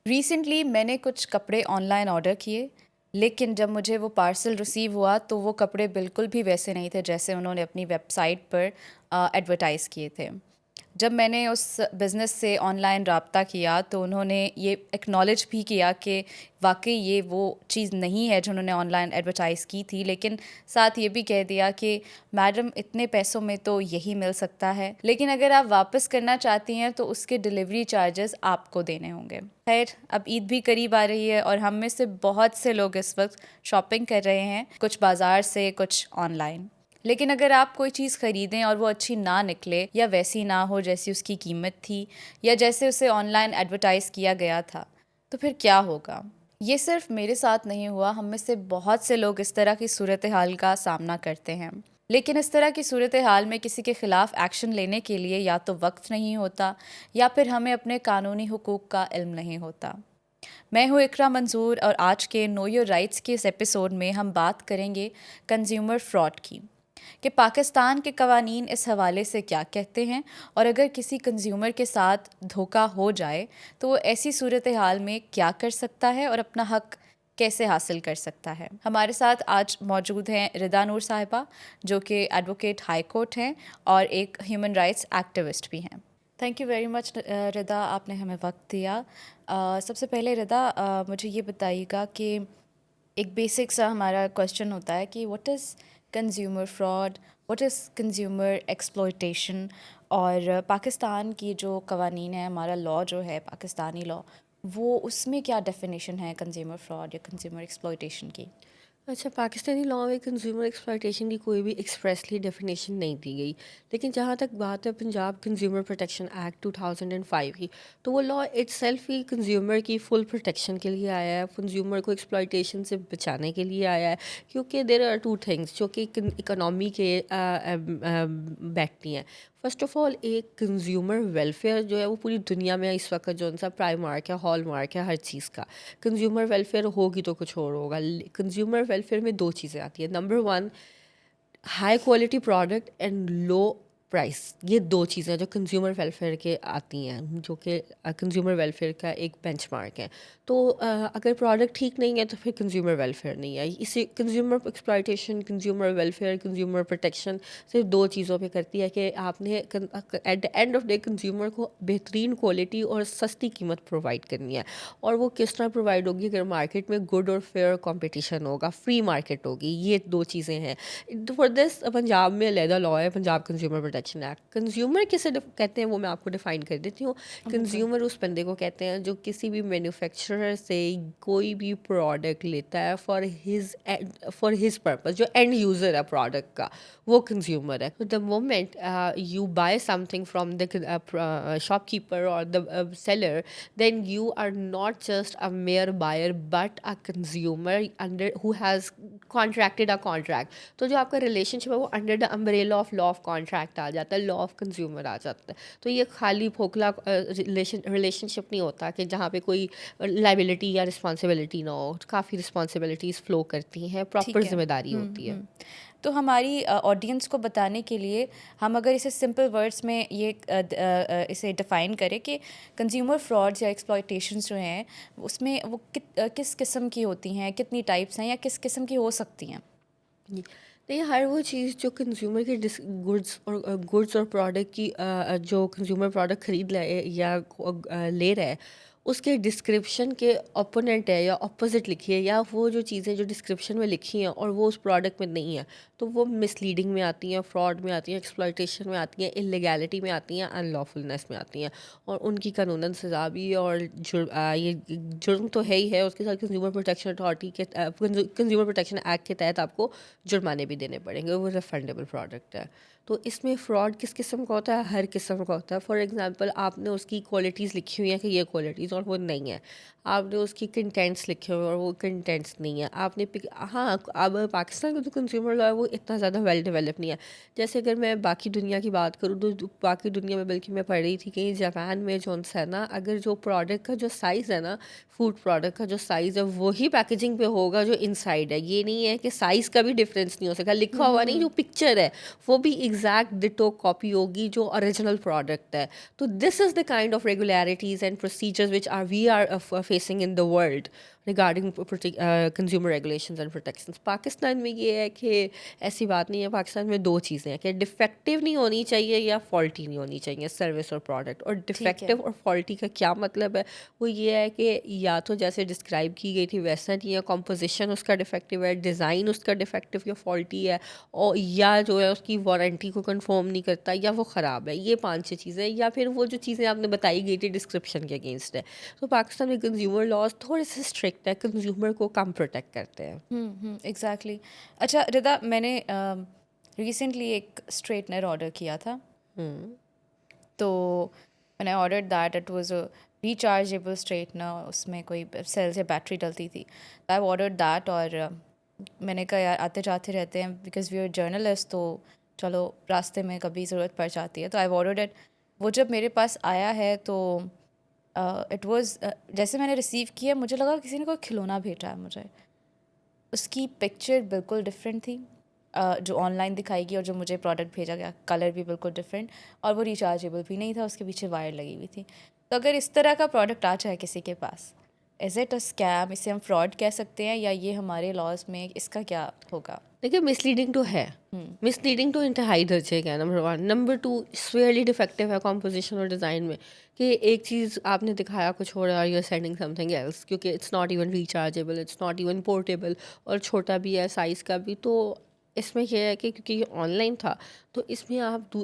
Recently मैंने कुछ कपड़े ऑनलाइन ऑर्डर किए, लेकिन जब मुझे वो पार्सल रिसीव हुआ तो वो कपड़े बिल्कुल भी वैसे नहीं थे जैसे उन्होंने अपनी वेबसाइट पर एडवर्टाइज़ किए थे। जब मैंने उस बिज़नेस से ऑनलाइन रब्ता किया तो उन्होंने ये एक्नॉलेज भी किया कि वाकई ये वो चीज़ नहीं है जो उन्होंने ऑनलाइन एडवर्टाइज़ की थी, लेकिन साथ ये भी कह दिया कि मैडम इतने पैसों में तो यही मिल सकता है, लेकिन अगर आप वापस करना चाहती हैं तो उसके डिलीवरी चार्जेस आपको देने होंगे। खैर, अब ईद भी करीब आ रही है और हम में से बहुत से लोग इस वक्त शॉपिंग कर रहे हैं, कुछ बाज़ार से, कुछ ऑनलाइन। लेकिन अगर आप कोई चीज़ ख़रीदें और वो अच्छी ना निकले या वैसी ना हो जैसी उसकी कीमत थी या जैसे उसे ऑनलाइन एडवर्टाइज़ किया गया था, तो फिर क्या होगा? ये सिर्फ मेरे साथ नहीं हुआ, हम में से बहुत से लोग इस तरह की सूरत हाल का सामना करते हैं। लेकिन इस तरह की सूरत हाल में किसी के ख़िलाफ़ एक्शन लेने के लिए या तो वक्त नहीं होता या फिर हमें अपने कानूनी हुकूक का इल्म नहीं होता। मैं हूँ इकरा मंजूर और आज के नो योर राइट्स के इस एपिसोड में हम बात करेंगे कंज्यूमर फ्रॉड की, कि पाकिस्तान के कवानीन इस हवाले से क्या कहते हैं और अगर किसी कंज्यूमर के साथ धोखा हो जाए तो वो ऐसी सूरत हाल में क्या कर सकता है और अपना हक कैसे हासिल कर सकता है। हमारे साथ आज मौजूद हैं रिदा नूर साहिबा, जो कि एडवोकेट हाई कोर्ट हैं और एक ह्यूमन राइट्स एक्टिविस्ट भी हैं। थैंक यू वेरी मच रिदा, आपने हमें वक्त दिया। सबसे पहले रिदा, मुझे ये बताइएगा कि एक बेसिक सा हमारा क्वेश्चन होता है कि what is consumer fraud, what is consumer exploitation, और पाकिस्तान की जो कवानीन है, हमारा लॉ जो है पाकिस्तानी लॉ, वो उसमें क्या डेफिनेशन है कंज्यूमर फ्रॉड या कंज्यूमर एक्सप्लॉयटेशन की? अच्छा, पाकिस्तानी लॉ में कंज्यूमर एक्सप्लॉयटेशन की कोई भी एक्सप्रेसली डेफिनेशन नहीं दी गई। लेकिन जहाँ तक बात है पंजाब कंज्यूमर प्रोटेक्शन एक्ट 2005 की, तो वो लॉ इट्सेल्फ ही कंज्यूमर की फुल प्रोटेक्शन के लिए आया है, कंज्यूमर को एक्सप्लॉयटेशन से बचाने के लिए आया है। क्योंकि देयर आर टू थिंग्स जो कि इकोनॉमी के बैठती हैं। फ़र्स्ट ऑफ़ ऑल, एक कंज्यूमर वेलफेयर जो है वो पूरी दुनिया में इस वक्त जो सा प्राइम मार्क है, हॉल मार्क है हर चीज़ का। कंज्यूमर वेलफेयर होगी तो कुछ और होगा। कंज्यूमर वेलफेयर में दो चीज़ें आती हैं। Number one, high quality product and low price. ये दो चीज़ें जो कंज्यूमर वेलफेयर के आती हैं, जो कि कंज्यूमर वेलफेयर का एक बेंचमार्क है। तो अगर प्रोडक्ट ठीक नहीं है तो फिर कंज्यूमर वेलफेयर नहीं है। इसे consumer exploitation, consumer welfare, consumer protection सिर्फ दो चीज़ों पे करती है कि आपने at the end of day consumer को बेहतरीन क्वालिटी और सस्ती कीमत प्रोवाइड करनी है। और वो किस तरह प्रोवाइड होगी? अगर मार्केट में गुड और फेयर कंपटीशन होगा, फ्री मार्केट होगी। ये दो चीज़ें हैं। फॉर दिस पंजाब में अलहदा लॉ है, Punjab consumer protection act. Consumer किसे कहते हैं वो मैं आपको डिफाइन कर देती हूँ। बिल्कुल। कंज्यूमर उस बंदे को कहते हैं जो किसी भी मैन्युफैक्चरर से कोई भी प्रोडक्ट लेता है फॉर हिज पर्पस, जो एंड यूज़र है प्रोडक्ट का, वो कंज्यूमर है। The moment you buy something from the shopkeeper और the seller, then you are not just a mere buyer but a consumer under who has contracted a contract। तो जो आपका relationship है वो under the umbrella of law of contract आ जाता है, law of consumer आ जाता है। तो ये खाली खोखला रिलेशनशिप नहीं होता कि जहाँ पे कोई लाइबिलिटी या रिस्पॉन्सिबिलिटी ना हो। काफ़ी रिस्पॉन्सिबिलिटीज़ फ्लो करती हैं, प्रॉपर ठीक है। जिम्मेदारी होती है। तो हमारी ऑडियंस को बताने के लिए हम अगर इसे सिंपल वर्ड्स में ये इसे डिफ़ाइन करें कि कंज्यूमर फ्रॉड्स या एक्सप्लॉयटेशंस जो हैं उसमें वो किस किस्म की होती हैं, कितनी टाइप्स हैं या किस किस्म की हो सकती हैं? जी। नहीं, हर वो चीज़ जो कंज्यूमर के गुड्स और प्रोडक्ट की जो कंज्यूमर प्रोडक्ट खरीद रहा है या ले रहा है, उसके डिस्क्रिप्शन के ओपोनेंट है या ऑपोजिट लिखी है, या वो जो चीज़ें जो डिस्क्रिप्शन में लिखी हैं और वो उस प्रोडक्ट में नहीं है, तो वो मिसलीडिंग में आती हैं, फ्रॉड में आती हैं, एक्सप्लॉयटेशन में आती हैं, इलीगैलिटी में आती हैं, अनलॉफुलनेस में आती हैं। और उनकी कानूनन सज़ा भी और ये जुर्म तो है ही है, उसके साथ कंज्यूमर प्रोटेक्शन अथॉरिटी के कंज्यूमर प्रोटेक्शन एक्ट के तहत आपको जुर्माने भी देने पड़ेंगे। वो रिफंडेबल प्रोडक्ट है। तो इसमें फ़्रॉड किस किस्म का होता है? हर किस्म का होता है। फॉर एग्ज़ाम्पल, आपने उसकी क्वालिटीज़ लिखी हुई हैं कि ये क्वालिटीज़, और वो नहीं है। आपने उसकी कंटेंट्स लिखे हुए हैं और वो कंटेंट्स नहीं है। आपने हाँ, अब पाकिस्तान का जो कंज्यूमर लॉ है वो इतना ज़्यादा वेल डेवलप नहीं है। जैसे अगर मैं बाकी दुनिया की बात करूँ तो बाकी दुनिया में, बल्कि मैं पढ़ रही थी कि जापान में जोन-सा है ना, अगर जो प्रोडक्ट का जो साइज़ है ना, फूड प्रोडक्ट का जो साइज़ है वही पैकेजिंग पे होगा जो इनसाइड है। ये नहीं है कि साइज़ का भी डिफरेंस नहीं हो सकता। लिखा हुआ नहीं, जो पिक्चर है वो भी एग्जैक्ट डिटो कॉपी होगी जो ओरिजिनल प्रोडक्ट है. तो this is the kind of regularities and procedures which are we are facing in the world regarding consumer regulations and protections. Pakistan में ये है कि ऐसी बात नहीं है. पाकिस्तान में दो चीज़ें हैं कि डिफेक्टिव नहीं होनी चाहिए या फॉल्टी नहीं होनी चाहिए सर्विस और प्रोडक्ट. और ठीक है. डिफेक्टिव और फॉल्टी का क्या मतलब है? वो ये है कि या तो जैसे डिस्क्राइब की गई थी वैसा नहीं है, कॉम्पोजिशन उसका डिफेक्टिव है, डिज़ाइन उसका डिफेक्टिव या फॉल्टी है, और या जो है उसकी वारंटी को कंफर्म नहीं करता, या वो ख़राब है. ये 5-6 चीज़ें, या फिर वो जो चीज़ें आपने बताई गई थी डिस्क्रिप्शन के अगेंस्ट है. तो पाकिस्तान में कंज्यूमर लॉज थोड़े से स्ट्रिक्ट है, कंज्यूमर को कम प्रोटेक्ट करते हैं. एग्जैक्टली. अच्छा रिदा, मैंने रिसेंटली एक स्ट्रेटनर ऑर्डर किया था. तो मैंने order that it was a rechargeable straightener, उसमें कोई सेल से बैटरी डलती थी. आई ऑर्डर दैट, और मैंने कहा यार आते जाते रहते हैं बिकॉज वी आर जर्नलिस्ट, तो चलो रास्ते में कभी ज़रूरत पड़ जाती है. तो आई ऑर्डर्ड इट. वो जब मेरे पास आया है तो इट वाज जैसे मैंने रिसीव किया मुझे लगा किसी ने कोई खिलौना भेजा है मुझे. उसकी पिक्चर बिल्कुल डिफरेंट थी जो ऑनलाइन दिखाई गई, और जो मुझे प्रोडक्ट भेजा गया कलर भी बिल्कुल डिफरेंट, और वो रिचार्जेबल भी नहीं था, उसके पीछे वायर लगी हुई थी. तो अगर इस तरह का प्रोडक्ट आ जाए किसी के पास, इज़ इट अ स्कैम? इसे हम फ्रॉड कह सकते हैं, या ये हमारे लॉज में इसका क्या होगा? देखिए, मिसलीडिंग तो है. मिसलीडिंग तो इंतहाई दर्जे का है, नंबर 1. नंबर 2, स्वेयरली डिफेक्टिव है कॉम्पोजिशन और डिज़ाइन में, कि एक चीज़ आपने दिखाया कुछ और और you are sending something else, क्योंकि it's not even rechargeable, it's not even portable, और छोटा भी है साइज़ का भी. तो इसमें यह है कि क्योंकि ये ऑनलाइन था, तो इसमें आप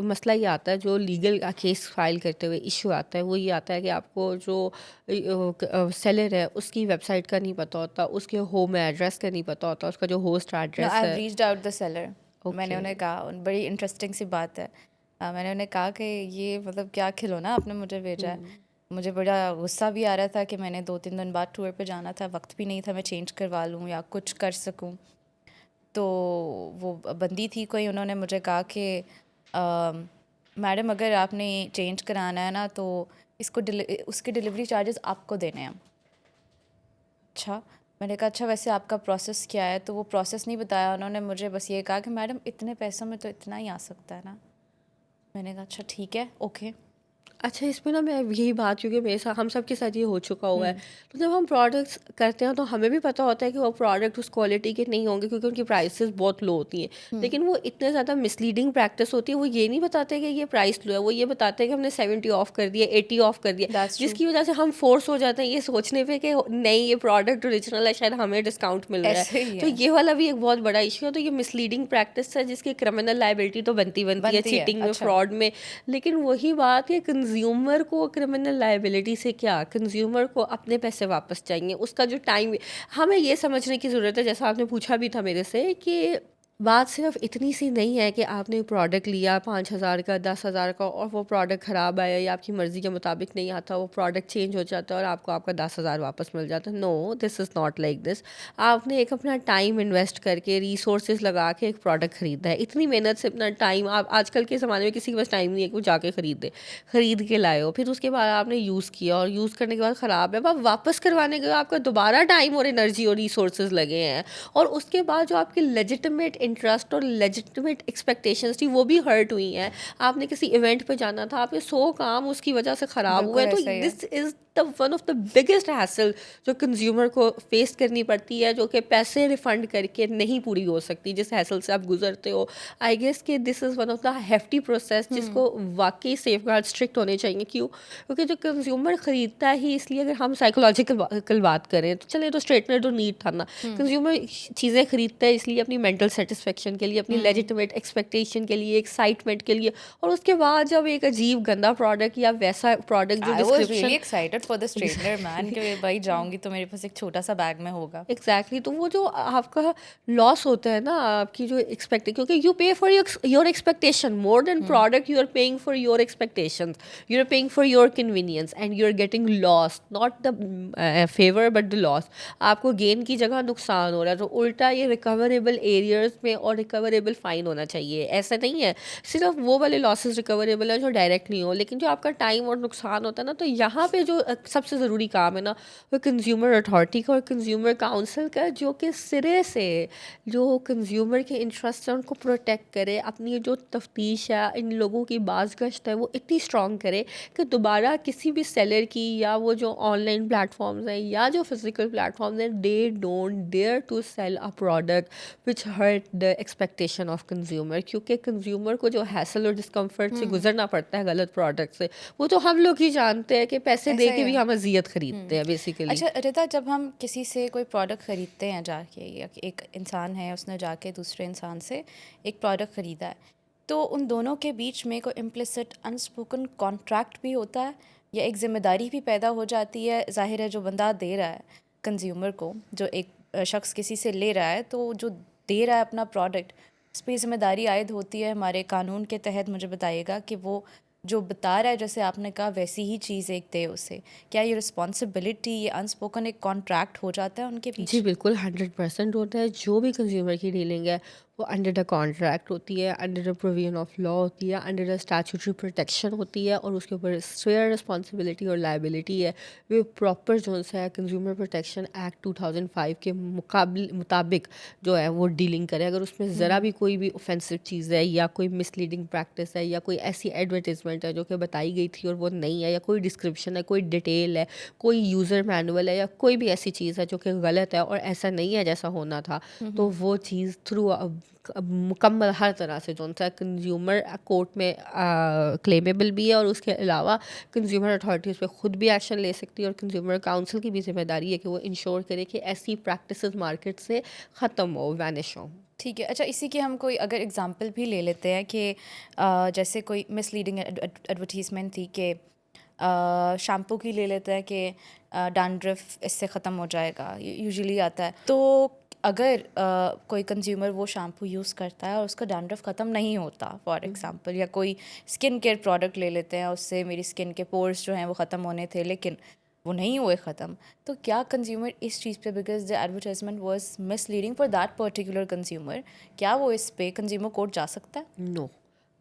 मसला ये आता है, जो लीगल केस फाइल करते हुए इशू आता है, वो ये आता है कि आपको जो सेलर है उसकी वेबसाइट का नहीं पता होता, उसके होम एड्रेस का नहीं पता होता, उसका जो host no, address I have है. Reached out the seller. मैंने ओके. उन्हें कहा, बड़ी इंटरेस्टिंग सी बात है. मैंने उन्हें कहा कि ये मतलब क्या खिलौना आपने मुझे भेजा है. मुझे बड़ा गुस्सा भी आ रहा था कि मैंने 2-3 दिन बाद टूर पे जाना था, वक्त भी नहीं था मैं चेंज करवा लूँ या कुछ कर सकूँ. तो वो बंदी थी कोई, उन्होंने मुझे कहा कि मैडम अगर आपने चेंज कराना है ना तो इसको उसके डिलीवरी चार्जेस आपको देने हैं. अच्छा. मैंने कहा अच्छा वैसे आपका प्रोसेस क्या है? तो वो प्रोसेस नहीं बताया उन्होंने मुझे, बस ये कहा कि मैडम इतने पैसों में तो इतना ही आ सकता है ना. मैंने कहा अच्छा ठीक है, ओके. अच्छा, इसमें ना मैं यही बात, क्योंकि मेरे साथ हम सब के साथ ये हो चुका हुआ है. तो जब हम प्रोडक्ट्स करते हैं तो हमें भी पता होता है कि वो प्रोडक्ट उस क्वालिटी के नहीं होंगे, क्योंकि उनकी प्राइसेस बहुत लो होती हैं. लेकिन वो इतने ज़्यादा मिसलीडिंग प्रैक्टिस होती है. वो ये नहीं बताते कि ये प्राइस लो है, वो ये बताते हैं कि हमने 70 ऑफ कर दिया, 80 ऑफ कर दिया, दैट्स ट्रू. जिसकी वजह से हम फोर्स हो जाते हैं ये सोचने पे कि नहीं, ये प्रोडक्ट ओरिजिनल है, शायद हमें डिस्काउंट मिल रहा ऐसे है. ही तो है. ये वाला भी एक बहुत बड़ा इशू है. तो ये मिसलीडिंग प्रैक्टिस है, जिसकी क्रिमिनल लाइबिलिटी तो बनती है बनती है. चीटिंग में, अच्छा. फ्रॉड में. लेकिन वही बात है, कंज्यूमर को क्रिमिनल लायबिलिटी से क्या, कंज्यूमर को अपने पैसे वापस चाहिए. उसका जो टाइम, हमें ये समझने की ज़रूरत है, जैसा आपने पूछा भी था मेरे से, कि बात सिर्फ इतनी सी नहीं है कि आपने प्रोडक्ट लिया 5,000 का, 10,000 का, और वो प्रोडक्ट ख़राब आया या आपकी मर्ज़ी के मुताबिक नहीं आता, वो प्रोडक्ट चेंज हो जाता है और आपको आपका 10,000 वापस मिल जाता है. No, this is not like this. आपने एक अपना टाइम इन्वेस्ट करके, रिसोर्सेज लगा के एक प्रोडक्ट ख़रीदा है. इतनी मेहनत से अपना टाइम, आप आजकल के ज़माने में किसी के पास टाइम नहीं है कि वो जाके ख़रीद के लाए हो. फिर उसके बाद आपने यूज़ किया, और यूज़ करने के बाद ख़राब है, अब आप वापस करवाने के बाद आपका दोबारा टाइम और एनर्जी और रिसोर्सेज लगे हैं, और उसके बाद जो आपकी लेजिटिमेट इंटरेस्ट और लेजिटिमेट एक्सपेक्टेशंस थी वो भी हर्ट हुई हैं. आपने किसी इवेंट पे जाना था, आपके 100 काम उसकी वजह से ख़राब हुए बिल्कुल हैं. तो ऐसा ही है. This is the one of the biggest hassle जो कंज्यूमर को फेस करनी पड़ती है, जो कि पैसे रिफंड करके नहीं पूरी हो सकती, जिस हैसल से आप गुजरते हो. आई गेस कि this is one of the hefty process, जिसको वाकई सेफगार्ड स्ट्रिक्ट होने चाहिए. क्यों? क्योंकि जो कंज्यूमर ख़रीदता है ही इसलिए, अगर हम साइकोलॉजिकल बात करें तो चले, तो स्ट्रेटनर तो नीड था ना. कंज्यूमर चीज़ें खरीदता है इसलिए अपनी मेंटल सेटिस्फेक्शन के लिए, अपनी लेजिटिमेट एक्सपेक्टेशन के लिए, एक्साइटमेंट के लिए. और उसके बाद जब एक अजीब गंदा प्रोडक्ट या वैसा प्रोडक्ट जो I was really description, excited for the straightener man कि भाई जाऊंगी तो मेरे पास एक छोटा सा बैग में होगा. एग्जैक्टली. तो वो जो आपका लॉस होता है ना, आपकी जो एक्सपेक्ट, क्योंकि you pay for your expectation more than product, you are paying for your expectation, you are paying for your convenience, and you are getting loss, not the favour but the loss. आपको gain की जगह नुकसान हो रहा है. तो उल्टा ये रिकवरेबल एरियाज में और रिकवरेबल फ़ाइन होना चाहिए। ऐसा नहीं है, सिर्फ वो वाले लॉसेस रिकवरेबल है जो डायरेक्ट नहीं हो, लेकिन जो आपका टाइम और नुकसान होता है ना, तो यहाँ पे जो सबसे ज़रूरी काम है ना, वो कंज्यूमर अथॉरिटी का और कंज्यूमर काउंसिल का, जो कि सिरे से जो कंज्यूमर के इंटरेस्ट है उनको प्रोटेक्ट करे। अपनी जो तफ्तीश है, इन लोगों की बाज़गश्त है, वो इतनी स्ट्रॉन्ग करे कि दोबारा किसी भी सेलर की, या वो जो ऑनलाइन प्लेटफॉर्म्स हैं या जो फिजिकल प्लेटफॉर्म्स हैं, they don't dare to sell a product which hurt the expectation of consumer. क्योंकि कंज्यूमर को जो हैसल और डिस्कम्फर्ट से गुजरना पड़ता है गलत प्रोडक्ट से, वो तो हम लोग ही जानते हैं कि पैसे ऐसा दे ही के भी है। हम अजियत खरीदते हैं बेसिकली। अच्छा रिता, जब हम किसी से कोई प्रोडक्ट ख़रीदते हैं जाके, या एक इंसान है उसने जाके दूसरे इंसान से एक प्रोडक्ट ख़रीदा है, तो उन दोनों के बीच में कोई इम्प्लिसिट अनस्पोकन कॉन्ट्रैक्ट भी होता है, या एक ज़िम्मेदारी भी पैदा हो जाती है? ज़ाहिर है जो बंदा दे रहा है कंज्यूमर को, जो एक शख्स किसी से ले रहा है, तो जो दे रहा है अपना प्रोडक्ट, उस पर ज़िम्मेदारी आयद होती है हमारे कानून के तहत। मुझे बताइएगा कि वो जो बता रहा है, जैसे आपने कहा, वैसी ही चीज़ एक दे उसे। क्या ये रिस्पॉन्सिबिलिटी, ये अनस्पोकन एक कॉन्ट्रैक्ट हो जाता है उनके जी बीच? बिल्कुल, 100% होता है। जो भी कंज्यूमर की डीलिंग है वो अंडर द कॉन्ट्रैक्ट होती है, under the provision of law होती है, अंडर द स्टैट्यूटरी प्रोटेक्शन होती है, और उसके ऊपर शेयर रिस्पॉन्सिबिलिटी और लायबिलिटी है। वो प्रॉपर जो है कंज्यूमर प्रोटेक्शन एक्ट 2005 के मुताबिक जो है वो डीलिंग करे। अगर उसमें ज़रा भी कोई भी ऑफेंसिव चीज़ है, या कोई मिसलीडिंग प्रैक्टिस है, या कोई ऐसी एडवर्टीजमेंट है जो कि बताई गई थी और वो नहीं है, या कोई डिस्क्रिप्शन है, कोई डिटेल है, कोई यूज़र मैनुअल है, या कोई भी ऐसी चीज़ है जो कि गलत है और ऐसा नहीं है जैसा होना था, तो वो चीज़ थ्रू मुकम्मल हर तरह से जो सा कंज्यूमर कोर्ट में क्लेमेबल भी है, और उसके अलावा कंज्यूमर अथॉरिटी उस पर ख़ुद भी एक्शन ले सकती है, और कंज्यूमर काउंसिल की भी जिम्मेदारी है कि वो इंश्योर करे कि ऐसी प्रैक्टिसेस मार्केट से ख़त्म हो, वैनिश हो। ठीक है। अच्छा, इसी की हम कोई अगर एग्जांपल भी ले लेते हैं कि जैसे कोई मिसलीडिंग एडवर्टीजमेंट थी कि शैम्पू की ले लेते हैं कि डैंड्रफ इससे ख़त्म हो जाएगा, यूजुअली आता है। तो अगर कोई कंज्यूमर वो शैम्पू यूज़ करता है और उसका डैंड्रफ ख़त्म नहीं होता, फॉर एग्जांपल, या कोई स्किन केयर प्रोडक्ट ले लेते हैं, उससे मेरी स्किन के पोर्स जो हैं वो ख़त्म होने थे लेकिन वो नहीं हुए ख़त्म, तो क्या कंज्यूमर इस चीज़ पे, because the advertisement was misleading for that particular consumer, क्या वो इस पे कंज्यूमर कोर्ट जा सकता है? नो,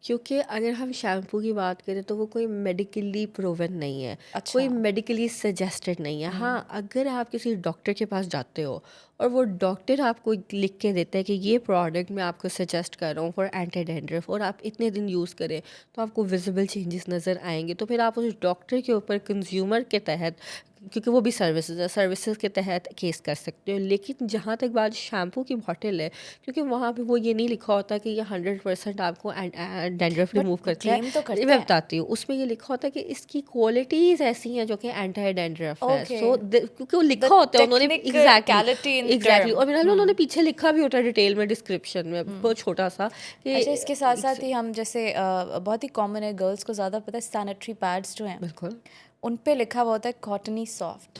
क्योंकि अगर हम शैम्पू की बात करें तो वो कोई मेडिकली प्रूवन नहीं है, कोई अच्छा। मेडिकली सजेस्टेड नहीं है। हाँ, अगर आप किसी डॉक्टर के पास जाते हो और वो डॉक्टर आपको लिख के देता है कि ये प्रोडक्ट मैं आपको सजेस्ट कर रहा हूँ फॉर एंटी डैंड्रफ, और आप इतने दिन यूज़ करें तो आपको विजिबल चेंजेस नज़र आएंगे, तो फिर आप उस डॉक्टर के ऊपर कंज्यूमर के तहत, क्योंकि वो भी सर्विसेज है, सर्विसेज के तहत केस कर सकते हो। लेकिन जहाँ तक बात शैम्पू की बॉटल है, क्योंकि वहाँ पे वो ये नहीं लिखा होता कि ये 100% आपको डैंड्रफ बट रिमूव वो करता है। क्लेम तो करते मैं हैं। बताती हूँ, उसमें ये लिखा होता है कि इसकी क्वालिटीज़ ऐसी हैं जो कि एंटी डैंड्रफ है। ओके। सो क्योंकि वो द लिखा होता है उन्होंने, exactly technicality in the exactly, term. और मेरा उन्होंने पीछे लिखा भी होता है डिटेल में, डिस्क्रिप्शन में बहुत छोटा सा कि अच्छा, इसके साथ साथ ही हम जैसे बहुत ही कॉमन है, गर्ल्स को ज़्यादा पता है, सैनिटरी पैड्स जो हैं बिल्कुल। उन पे लिखा हुआ होता है cottony soft,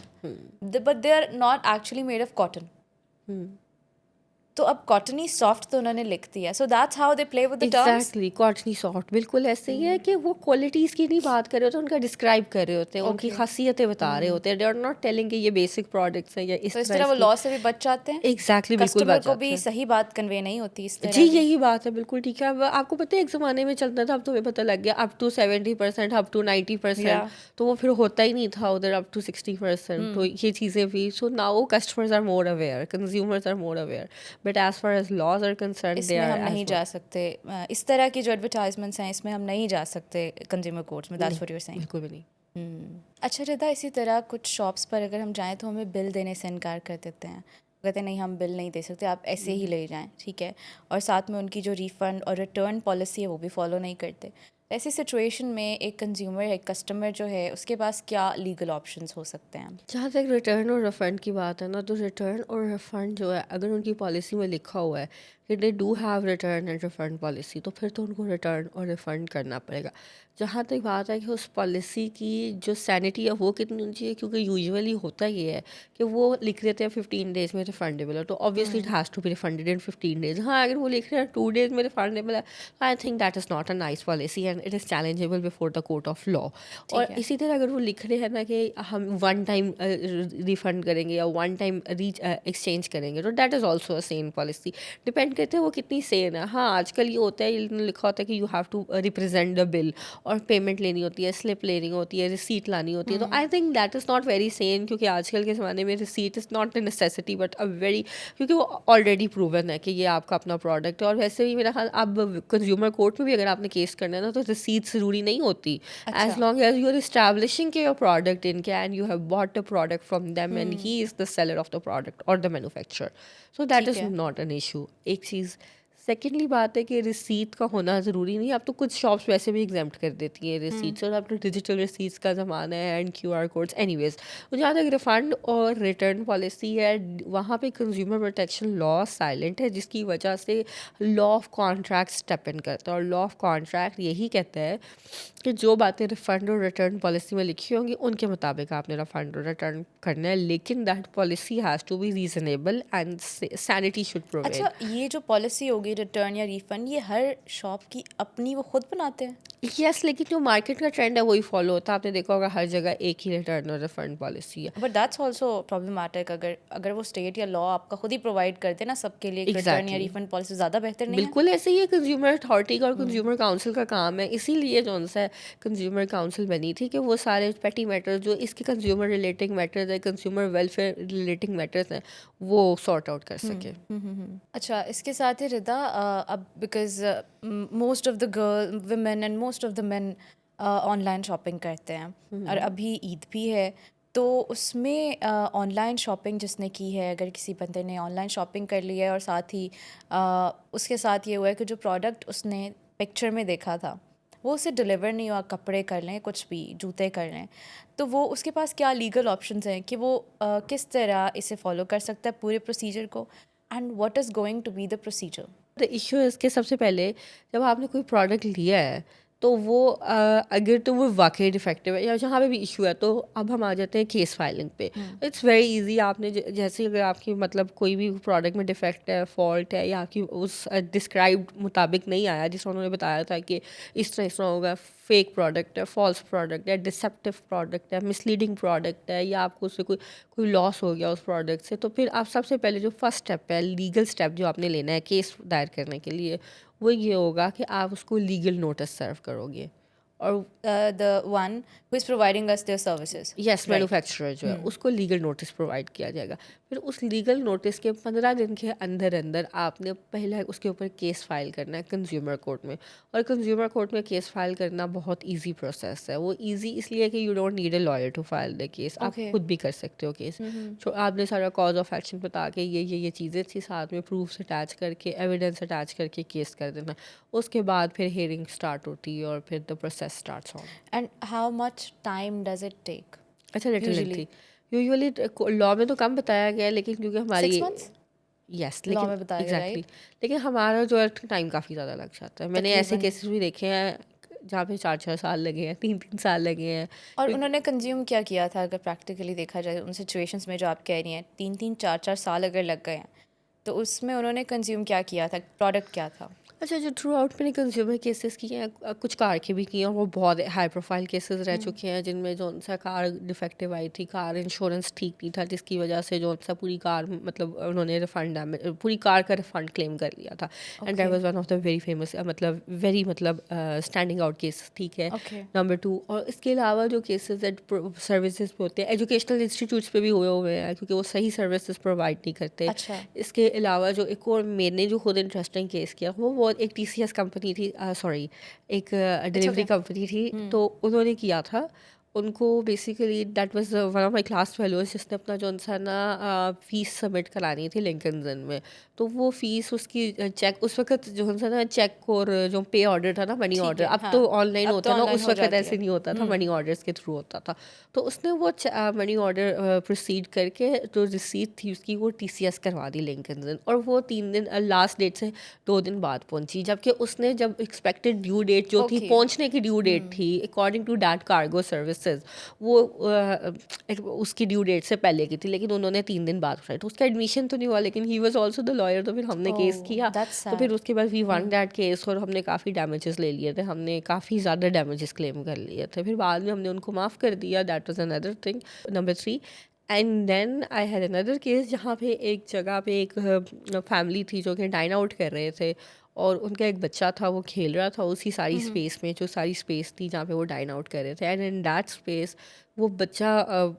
but they are not actually made of cotton. तो अब कॉटनी सॉफ्ट तो उन्होंने लिख दिया, so that's how they play with the terms. Exactly, cottony soft बिल्कुल ऐसे ही है कि वो क्वालिटीज़ की नहीं बात कर रहे होते, उनका डिस्क्राइब कर रहे होते हैं, उनकी ओके। खासियतें बता रहे होते हैं। दे आर नॉट टेलिंग कि ये बेसिक प्रोडक्ट्स हैं या तो इस इस तरह तरह वो इसकी। लॉ से भी बच जाते हैं, एग्जैक्टली, बिल्कुल कस्टमर बात को जाते भी हैं। सही बात कन्वे नहीं होती इस जी तरह भी। यही बात है, बिल्कुल ठीक है। अब आपको पता है एक ज़माने में चलता था, अब तुम्हें पता लग गया, अप टू 70%, अप टू 90%, या तो वो फिर होता ही नहीं था उधर अप टू 60%। तो ये चीज़ें भी, so now customers are more aware, consumers are more aware, but as far as laws are concern they इसमें आर हम नहीं एज जा वेल। सकते, इस तरह की जो एडवर्टाइजमेंट्स हैं इसमें हम नहीं जा सकते कंज्यूमर कोर्ट्स में, दैट्स नहीं, व्हाट यू आर सेइंग। बिल्कुल भी नहीं। अच्छा रिदा, इसी तरह कुछ शॉप्स पर अगर हम जाएं तो हमें बिल देने से इनकार कर देते हैं, कहते हैं नहीं हम बिल नहीं दे सकते, आप ऐसे ही ले जाएं, ठीक है, और साथ में उनकी जो रिफ़ंड और रिटर्न पॉलिसी है वो भी फॉलो नहीं करते। ऐसी सिचुएशन में एक कंज्यूमर, एक कस्टमर जो है, उसके पास क्या लीगल ऑप्शंस हो सकते हैं? जहाँ तक रिटर्न और रिफ़ंड की बात है ना, तो रिटर्न और रिफ़ंड जो है, अगर उनकी पॉलिसी में लिखा हुआ है कि they do have return and refund policy, तो फिर तो उनको रिटर्न और रिफ़ंड करना पड़ेगा। जहाँ तक बात है कि उस पॉलिसी की जो सैनिटी है वो कितनी होनी चाहिए, क्योंकि यूजुअली होता ये है कि वो लिख देते हैं 15 डेज़ में रिफंडेबल है, तो obviously it has to be refunded in 15 days. हाँ, अगर वो लिख रहे हैं 2 डेज़ में रिफंडेबल है, I think that is not a nice policy and it is challengeable before the court of law. ठीक और है। इसी तरह अगर वो लिख रहे हैं ना कि हम वन टाइम रिफंड करेंगे या वन टाइम एक्सचेंज करेंगे, तो that is also a same policy. Depend depend करता है वो कितनी सेन है। हाँ, आजकल ये होता है, ये लिखा होता है कि you have to represent the bill, और पेमेंट लेनी होती है, स्लिप लेनी होती है, रिसीट लानी होती है। तो I think that is not very sane, क्योंकि आजकल के ज़माने में receipt is not a necessity but a very, क्योंकि वो ऑलरेडी प्रूवन है कि ये आपका अपना प्रोडक्ट है। और वैसे भी मेरा ख्याल अब कंज्यूमर कोर्ट में भी अगर आपने केस करना है ना, तो रिसीट ज़रूरी नहीं होती, अच्छा। as long as you're establishing your product in and you have bought the product from them and he is the seller of the product or the manufacturer, so that ठीक is है। not an issue। एक चीज़, secondly बात है कि receipt का होना ज़रूरी नहीं। अब तो कुछ शॉप्स वैसे भी एग्जाम्प्ट कर देती हैं रिसीट्स, और अब तो डिजिटल रिसीट्स का ज़माना है एंड QR कोड्स। एनीवेज, तो जहाँ तक रिफ़ंड और रिटर्न पॉलिसी है, वहाँ पे कंज्यूमर प्रोटेक्शन लॉ साइलेंट है, जिसकी वजह से law of contract step in करता है। और लॉ ऑफ कॉन्ट्रैक्ट यही कहता है कि जो बातें रिफ़ंड और रिटर्न पॉलिसी में लिखी होंगी उनके मुताबिक आपने रिफ़ंड और रिटर्न करना है, लेकिन that policy has to be reasonable and sanity should prevail. अच्छा, ये जो पॉलिसी होगी रिटर्न या रिफंड, ये हर शॉप की अपनी वो खुद बनाते हैं? यस, लेकिन जो मार्केट का ट्रेंड है वही फॉलो होता है। आपने देखा होगा हर जगह एक ही रिटर्न और रिफंड पॉलिसी है। But that's also problematic. अगर अगर वो स्टेट या लॉ आपका खुद ही प्रोवाइड करते ना सबके लिए एक रिटर्न या एग्जैक्टली, रिफंड पॉलिसी, ज़्यादा बेहतर नहीं है? बिल्कुल ऐसे ही है। कंज्यूमर अथॉरिटी का और कंज्यूमर काउंसिल का काम है, इसीलिए जो सा कंज्यूमर काउंसिल बनी थी कि वो सारे पेटी मैटर्स जो इसके कंज्यूमर रिलेटिंग मैटर्स है, कंज्यूमर वेलफेयर रिलेटिंग मैटर्स हैं, वो सॉर्ट आउट कर सके। अच्छा, इसके साथ ही रिदा, अब because most of the girl women and most of the main online shopping करते हैं, और अभी ईद भी है, तो उसमें ऑनलाइन शॉपिंग जिसने की है, अगर किसी बंदे ने ऑनलाइन शॉपिंग कर ली है और साथ ही उसके साथ ये हुआ है कि जो प्रोडक्ट उसने पिक्चर में देखा था वो उसे डिलीवर नहीं हुआ, कपड़े कर लें, कुछ भी, जूते कर लें, तो वो उसके पास क्या लीगल ऑप्शंस हैं कि वो किस तरह इसे फॉलो कर सकता है पूरे प्रोसीजर को, and what is going to be the procedure? The issue है इसके, सबसे पहले जब आपने कोई प्रोडक्ट लिया है तो वो अगर तो वो वाकई डिफेक्टिव है या जहाँ पे भी इशू है, तो अब हम आ जाते हैं केस फाइलिंग पे। It's very easy. आपने जैसे अगर आपकी मतलब कोई भी प्रोडक्ट में डिफेक्ट है, फॉल्ट है, या आपकी उस डिस्क्राइब्ड मुताबिक नहीं आया जिस उन्होंने बताया था कि इस तरह होगा, फेक प्रोडक्ट है, फॉल्स प्रोडक्ट है, डिसेप्टिव प्रोडक्ट है, मिसलीडिंग प्रोडक्ट है, या आपको उससे कोई कोई लॉस हो गया उस प्रोडक्ट से, तो फिर आप सबसे पहले जो फर्स्ट स्टेप है, लीगल स्टेप जो आपने लेना है केस दायर करने के लिए, वो ये होगा कि आप उसको लीगल नोटिस सर्व करोगे। और the one who is providing us their services, yes, right? Manufacturer जो है उसको लीगल नोटिस प्रोवाइड किया जाएगा। फिर उस लीगल नोटिस के 15 दिन के अंदर अंदर आपने पहले उसके ऊपर केस फाइल करना है कंज्यूमर कोर्ट में। और कंज्यूमर कोर्ट में केस फाइल करना बहुत इजी प्रोसेस है। वो इजी इसलिए कि you don't need a lawyer to file the case, आप ओके। खुद भी कर सकते हो केस। तो आपने सारा कॉज ऑफ एक्शन बता के ये चीज़ें थी, साथ में प्रूफ्स अटैच करके, एविडेंस अटैच करके केस कर देना। उसके बाद फिर हियरिंग स्टार्ट होती है और फिर the process starts on. And how much time does it take अच्छा, little usually? Lengthy. Usually law में तो कम बताया गया है, लेकिन क्योंकि हमारी 6 मंथ्स यस, लॉ लेकिन में बताया गया, एग्जैक्टली राइट? लेकिन हमारा जो है टाइम काफ़ी ज़्यादा लग जाता है। मैंने ऐसे तकरीबन। केसेस भी देखे हैं जहाँ पे 4-4 साल लगे हैं, 3-3 साल लगे हैं। और क्योंकि उन्होंने कंज्यूम क्या किया था, अगर प्रैक्टिकली देखा जाए उन सिचुएशंस में जो आप कह रही हैं, 3-3 4-4 साल अगर लग गए हैं, तो उसमें उन्होंने कंज्यूम क्या किया था, प्रोडक्ट क्या था? अच्छा, जो थ्रू आउट मैंने कंज्यूमर केसेस किए हैं, कुछ कार के भी किए हैं, और वो बहुत हाई प्रोफाइल केसेस रह चुके हैं जिनमें जो सा कार डिफेक्टिव आई थी, कार इंश्योरेंस ठीक नहीं था, जिसकी वजह से जो सा पूरी कार मतलब उन्होंने रिफंड डैमेज, पूरी कार का रिफंड क्लेम कर लिया था। And that okay. Was one of the very famous मतलब वेरी मतलब स्टैंडिंग आउट केस। ठीक है, ओके। नंबर 2। और इसके अलावा जो केसेस सर्विसेज पे होते हैं, एजुकेशनल इंस्टीट्यूट्स पे भी हुए हुए हैं, क्योंकि वो सही सर्विसेज प्रोवाइड नहीं करते। अच्छा। इसके अलावा जो एक और मैंने जो खुद इंटरेस्टिंग केस किया, वो एक TCS कंपनी थी, सॉरी, एक इट्स डिलीवरी ओके। कंपनी थी। तो उन्होंने किया था, उनको basically that was one of my class fellows, जिसने अपना जो सा ना फीस सबमिट करानी थी लिंकन में। तो वो फीस उसकी चेक उस वक्त जो सा ना चेक और जो पे ऑर्डर था ना, मनी ठीक ऑर्डर, है, अब हाँ। तो ऑनलाइन अब तो होता है ना, ऑनलाइन उस हो वक्त जाती ऐसे है। नहीं होता था, मनी ऑर्डर्स के थ्रू होता था। तो उसने वो मनी ऑर्डर प्रोसीड करके जो रिसीट थी उसकी वो TCS करवा दी लिंकन, और वो 3 दिन लास्ट डेट से 2 दिन बाद पहुंची, जबकि उसने जब एक्सपेक्टेड ड्यू डेट जो थी, ओके। पहुंचने की ड्यू डेट थी according to that cargo services, वो उसकी ड्यू डेट से पहले की थी, लेकिन उन्होंने 3 दिन बाद उठाई। तो उसका एडमिशन तो नहीं हुआ, लेकिन he was also the lawyer. तो फिर हमने केस ओह, किया। दैट्स तो फिर सैड। उसके बाद वी वन दैट केस, और हमने काफ़ी डैमेजेस ले लिए थे, हमने काफ़ी ज़्यादा डैमेजेस क्लेम कर लिए थे। फिर बाद में हमने उनको माफ़ कर दिया, that was another thing. Number 3, and then I had another case जहाँ पे एक जगह पे एक फैमिली थी जो कि डाइन आउट कर रहे थे, और उनका एक बच्चा था, वो खेल रहा था उसी सारी स्पेस में, जो सारी स्पेस थी जहाँ पे वो डाइन आउट कर रहे थे। एंड इन दैट स्पेस वो बच्चा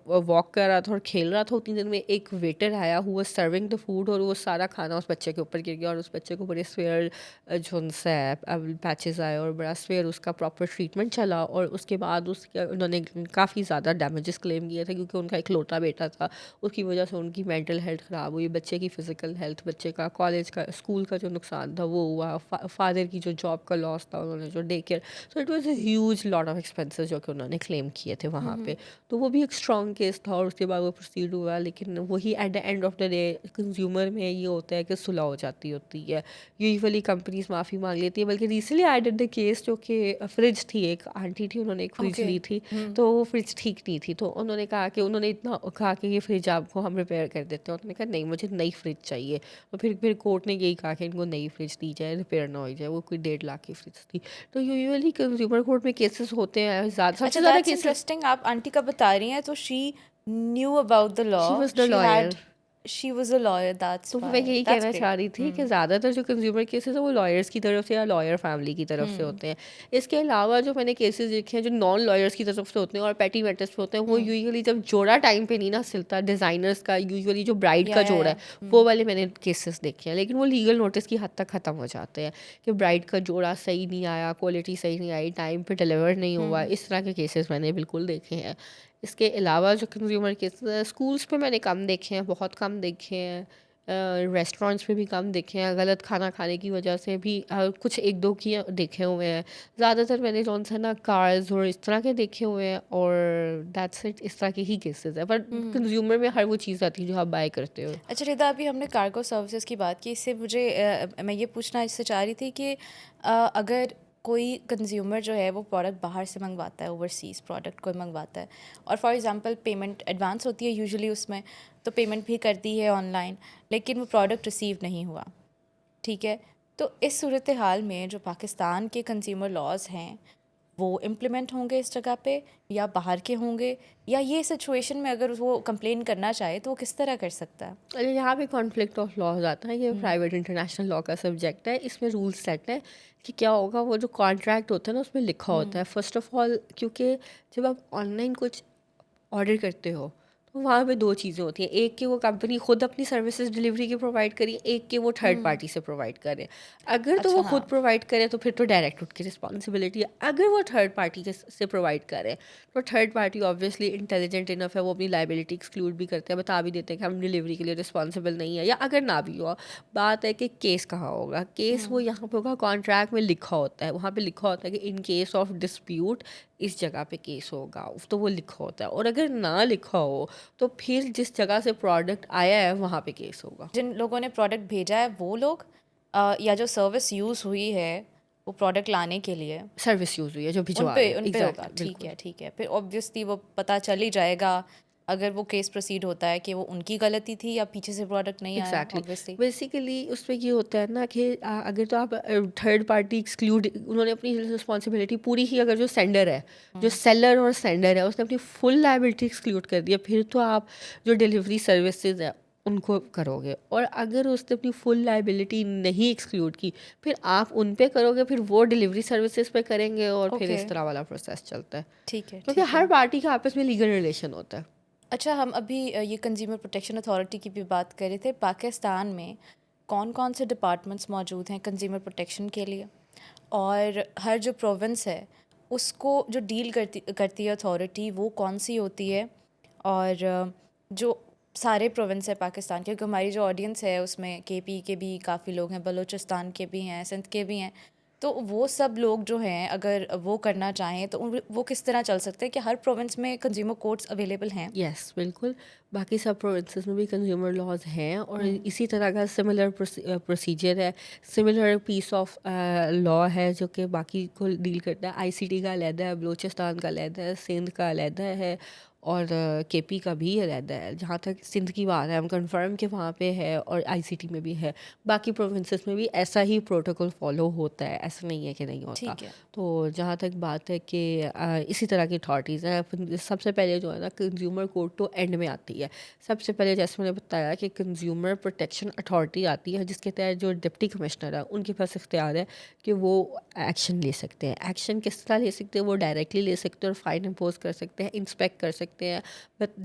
वॉक कर रहा था और खेल रहा था। उतनी देर में एक वेटर आया who was serving the food, और वो सारा खाना उस बच्चे के ऊपर गिर गया, और उस बच्चे को बड़े स्वेयर जो उनसे पैचेस आए, और बड़ा स्वेयर उसका प्रॉपर ट्रीटमेंट चला। और उसके बाद उसके उन्होंने काफ़ी ज़्यादा डैमेजेस क्लेम किए थे, क्योंकि उनका इकलौता बेटा था, उसकी वजह से उनकी मेंटल हेल्थ ख़राब हुई, बच्चे की फ़िज़िकल हेल्थ, बच्चे का कॉलेज का स्कूल का जो नुकसान था वो हुआ, फादर की जो जॉब का लॉस था, उन्होंने जो day care, so it was a huge lot of expenses जो कि उन्होंने क्लेम किए थे वहाँ पे। तो वो भी एक स्ट्रॉन्ग केस था, और उसके बाद वो प्रोसीड हुआ। लेकिन वही at the end of the day consumer में ये होता है कि सुलह हो जाती होती है, यूजुअली कंपनीज माफ़ी मांग लेती है। बल्कि recently I did the case जो कि फ्रिज थी, एक आंटी थी, उन्होंने एक फ्रिज ओके। ली थी, तो वो फ्रिज ठीक नहीं थी। तो उन्होंने कहा कि उन्होंने इतना कहा कि ये फ्रिज आपको हम रिपेयर कर देते हैं। उन्होंने कहा नहीं, मुझे नई फ्रिज चाहिए। तो फिर कोर्ट ने यही कहा कि इनको नई फ्रिज दी जाए, रिपेयर ना हो जाए। वो कोई 1.5 लाख की फ्रिज थी। तो यूजुअली कंज्यूमर कोर्ट में केसेस होते हैं, ज़्यादा सबसे अच्छा, ज़्यादा दैट्स केसेस। इंटरेस्टिंग। आप आंटी का बता रही हैं, तो she knew about the law. She was the she had lawyer. She was a lawyer, that's तो मैं व्हाई, यही दैट्स कहना चाह ग्रेट। रही थी कि ज़्यादातर जो कंज्यूमर केसेस है वो लॉयर्स की तरफ से या लॉयर फैमिली की तरफ से होते हैं। इसके अलावा जो मैंने केसेस देखे हैं जो नॉन लॉयर्स की तरफ से होते हैं और पेटी मैटर्स पे होते हैं, वो यूजुअली जब जोड़ा टाइम पे नहीं ना सिलता, डिज़ाइनर्स का यूजुअली जो ब्राइड का जोड़ा या है, वो वाले मैंने केसेस देखे हैं। लेकिन वो लीगल नोटिस की हद तक ख़त्म हो जाते हैं कि ब्राइड का जोड़ा सही नहीं आया, क्वालिटी सही नहीं आई, टाइम पे डिलीवर नहीं हुआ। इस तरह के केसेस मैंने बिल्कुल देखे हैं। इसके अलावा जो कंज्यूमर केसेस हैं, स्कूल्स पे मैंने कम देखे हैं, बहुत कम देखे हैं। रेस्टोरेंट्स में भी कम देखे हैं, गलत खाना खाने की वजह से भी कुछ एक दो की देखे हुए हैं। ज़्यादातर मैंने जौन सा ना कार्स और इस तरह के देखे हुए हैं, और दैट्स इट, इस तरह के ही केसेस है। पर कंज्यूमर में हर वो चीज़ आती है जो आप बाय करते हो। अच्छा रिदा, अभी हमने कार्गो सर्विसेज की बात की, इससे मुझे मैं ये पूछना इससे चाह रही थी कि अगर कोई कंज्यूमर जो है वो प्रोडक्ट बाहर से मंगवाता है, ओवरसीज़ प्रोडक्ट कोई मंगवाता है, और फॉर एग्जांपल पेमेंट एडवांस होती है यूजुअली उसमें, तो पेमेंट भी कर दी है ऑनलाइन, लेकिन वो प्रोडक्ट रिसीव नहीं हुआ, ठीक है। तो इस सूरत हाल में जो पाकिस्तान के कंज्यूमर लॉज हैं वो इम्प्लीमेंट होंगे इस जगह पे, या बाहर के होंगे, या ये सिचुएशन में अगर वो कंप्लेन करना चाहे तो वो किस तरह कर सकता है? अरे यहाँ पे कॉन्फ्लिक्ट ऑफ लॉज आता है, ये प्राइवेट इंटरनेशनल लॉ का सब्जेक्ट है। इसमें रूल्स सेट है कि क्या होगा। वो जो कॉन्ट्रैक्ट होता है ना, उसमें लिखा होता है फर्स्ट ऑफ ऑल, क्योंकि जब आप ऑनलाइन कुछ ऑर्डर करते हो तो वहाँ पे दो चीज़ें होती हैं। एक कि वो कंपनी खुद अपनी सर्विसेज डिलीवरी की प्रोवाइड करी, एक कि वो थर्ड पार्टी से प्रोवाइड करें। अगर तो अच्छा, वो खुद हाँ। प्रोवाइड करे तो फिर तो डायरेक्ट उसकी रिस्पॉन्सिबिलिटी है। अगर वो थर्ड पार्टी से प्रोवाइड करे तो third party obviously intelligent enough है, वो अपनी लाइबिलिटी एक्सक्लूड भी करते हैं, बता भी देते हैं कि हम डिलीवरी के लिए रिस्पॉन्सिबल नहीं है। या अगर ना भी हुआ, बात है कि केस कहाँ होगा। केस वो यहाँ पे होगा, कॉन्ट्रैक्ट में लिखा होता है, वहाँ पे लिखा होता है कि इन केस ऑफ डिस्प्यूट इस जगह पे केस होगा, तो वो लिखा होता है। और अगर ना लिखा हो तो फिर जिस जगह से प्रोडक्ट आया है वहाँ पे केस होगा। जिन लोगों ने प्रोडक्ट भेजा है वो लोग, या जो सर्विस यूज़ हुई है वो प्रोडक्ट लाने के लिए, सर्विस यूज़ हुई है जो उन भिजवा पे रहे हैं, उन पे होगा। एग्जैक्टली, ठीक बिल्कुल। है, ठीक है। फिर ऑब्वियसली वो पता चल ही जाएगा अगर वो केस प्रोसीड होता है कि वो उनकी गलती थी या पीछे से प्रोडक्ट नहीं आया, एग्जैक्टली, ऑब्वियसली। बेसिकली उसमें ये होता है ना कि अगर तो आप थर्ड पार्टी एक्सक्लूड, उन्होंने अपनी रिस्पॉन्सिबिलिटी पूरी ही, अगर जो सेंडर है, जो सेलर और सेंडर है, उसने अपनी फुल लाइबिलिटी एक्सक्लूड कर दिया, फिर तो आप जो डिलीवरी सर्विसेज है उनको करोगे। और अगर उसने अपनी फुल लाइबिलिटी नहीं एक्सक्लूड की, फिर आप उन पे करोगे, फिर वो डिलीवरी सर्विसेज पे करेंगे, और फिर ओके, इस तरह वाला प्रोसेस चलता है। ठीक है, क्योंकि ठीक हर है। पार्टी का आपस में लीगल रिलेशन होता है। अच्छा, हम अभी ये कंज्यूमर प्रोटेक्शन अथॉरिटी की भी बात कर रहे थे। पाकिस्तान में कौन कौन से डिपार्टमेंट्स मौजूद हैं कंज्यूमर प्रोटेक्शन के लिए, और हर जो प्रोविंस है उसको जो डील करती है अथॉरिटी वो कौन सी होती है, और जो सारे प्रोविंस है पाकिस्तान के, क्योंकि हमारी जो ऑडियंस है उसमें केपी के भी काफ़ी लोग हैं, बलूचिस्तान के भी हैं, सिंध के भी हैं, तो वो सब लोग जो हैं अगर वो करना चाहें तो वो किस तरह चल सकते हैं कि हर प्रोविंस में कंज्यूमर कोर्ट्स अवेलेबल हैं? यस, बिल्कुल। बाकी सब प्रोविंसेस में भी कंज्यूमर लॉज हैं, और इसी तरह का सिमिलर प्रोसीजर है, सिमिलर पीस ऑफ लॉ है जो कि बाकी को डील करता है। आईसीटी का अलहदा है, बलूचिस्तान का अलहदा है, सिंध का अलहदा है, और केपी का भी अलहदा है। जहाँ तक सिंध की बात है, हम कंफर्म कि वहाँ पे है और आईसीटी में भी है। बाकी प्रोविंसेस में भी ऐसा ही प्रोटोकॉल फॉलो होता है, ऐसा नहीं है कि नहीं होता। ठीक है। तो जहाँ तक बात है कि इसी तरह की अथॉरिटीज़ हैं। सबसे पहले जो है ना, कंज्यूमर कोर्ट तो एंड में आती है। सबसे पहले जैसे मैंने बताया कि कंज्यूमर प्रोटेक्शन अथॉरिटी आती है, जिसके तहत जो डिप्टी कमिश्नर है उनके पास इख्तियार है कि वो एक्शन ले सकते हैं। एक्शन किस तरह ले सकते हैं? वो डायरेक्टली ले सकते हैं और फ़ाइन इम्पोज कर सकते हैं, इंस्पेक्ट कर सकते हैं,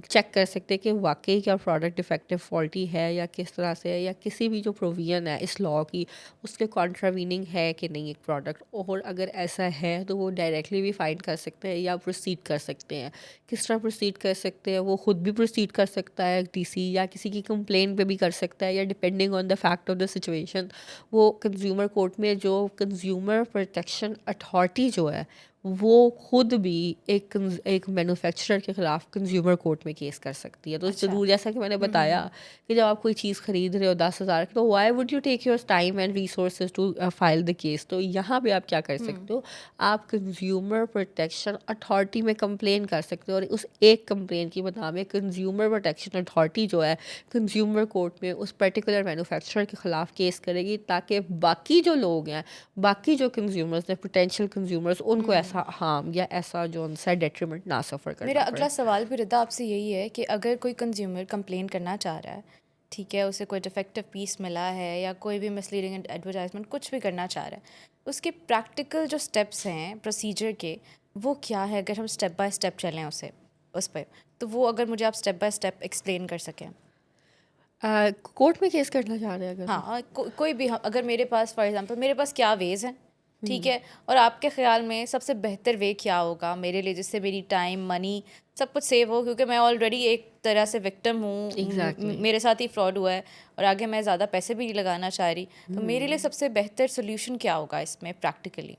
चेक कर सकते हैं कि वाकई क्या प्रोडक्ट डिफेक्टिव फॉल्टी है या किस तरह से है, या किसी भी जो प्रोविज़न है इस लॉ की उसके कॉन्ट्रावीनिंग है कि नहीं एक प्रोडक्ट। और अगर ऐसा है तो वो डायरेक्टली भी फ़ाइन कर सकते हैं या प्रोसीड कर सकते हैं। किस तरह प्रोसीड कर सकते हैं? वो ख़ुद भी प्रोसीड कर सकता है डीसी, या किसी की कंप्लेंट पे भी कर सकता है, या depending on the fact of the situation वो कंज्यूमर कोर्ट में जो कंज्यूमर प्रोटेक्शन अथॉरिटी जो है वो खुद भी एक मैन्युफैक्चरर के ख़िलाफ़ कंज्यूमर कोर्ट में केस कर सकती है। तो अच्छा। ज़रूर जैसा कि मैंने बताया कि जब आप कोई चीज़ ख़रीद रहे हो 10,000 की, तो why would you take your time and resources to file the case. तो यहाँ पे आप क्या कर सकते हो? आप कंज्यूमर प्रोटेक्शन अथॉरिटी में कंप्लेन कर सकते हो, और उस एक कंप्लेन की बदनाम में कंज्यूमर प्रोटेक्शन अथॉरिटी जो है कंज्यूमर कोर्ट में उस पर्टिकुलर मैन्युफैक्चरर के ख़िलाफ़ केस करेगी, ताकि बाकी जो लोग हैं, बाकी जो कंज्यूमर्स हैं, पोटेंशियल कंज्यूमर्स, उनको ऐसा हार्म या ऐसा जो उनसे डेट्रीमेंट ना सफ़र मेरा करना पड़े। अगला सवाल भी रिदा आपसे यही है कि अगर कोई कंज्यूमर कंप्लेन करना चाह रहा है, ठीक है, उसे कोई डिफेक्टिव पीस मिला है या कोई भी मिसलीडिंग एडवर्टाइजमेंट कुछ भी करना चाह रहा है, उसके प्रैक्टिकल जो स्टेप्स हैं प्रोसीजर के, वो क्या है? अगर हम स्टेप बाय स्टेप चलें उस पर, तो वो अगर मुझे आप स्टेप बाय स्टेप एक्सप्लेन कर सकें। कोर्ट में केस करना चाह रहे हैं अगर वो? हाँ, कोई भी अगर मेरे पास फॉर एग्जांपल मेरे पास क्या वेज़ हैं, ठीक है, और आपके ख्याल में सबसे बेहतर वे क्या होगा मेरे लिए, जिससे मेरी टाइम मनी सब कुछ सेव हो, क्योंकि मैं ऑलरेडी एक तरह से विक्टिम हूँ, एग्जैक्टली। मेरे साथ ही फ्रॉड हुआ है और आगे मैं ज़्यादा पैसे भी नहीं लगाना चाह रही, तो मेरे लिए सबसे बेहतर सोल्यूशन क्या होगा इसमें प्रैक्टिकली?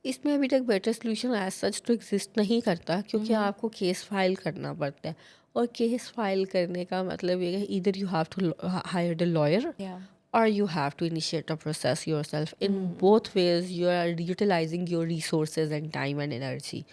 इसमें अभी तक बेटर सोल्यूशन एज सच तो एग्जिस्ट नहीं करता, क्योंकि आपको केस फाइल करना पड़ता है। और केस फाइल करने का मतलब ये है, इधर you have to hire the lawyer या or you have to initiate a process yourself. In both ways you are utilizing your resources and time and energy.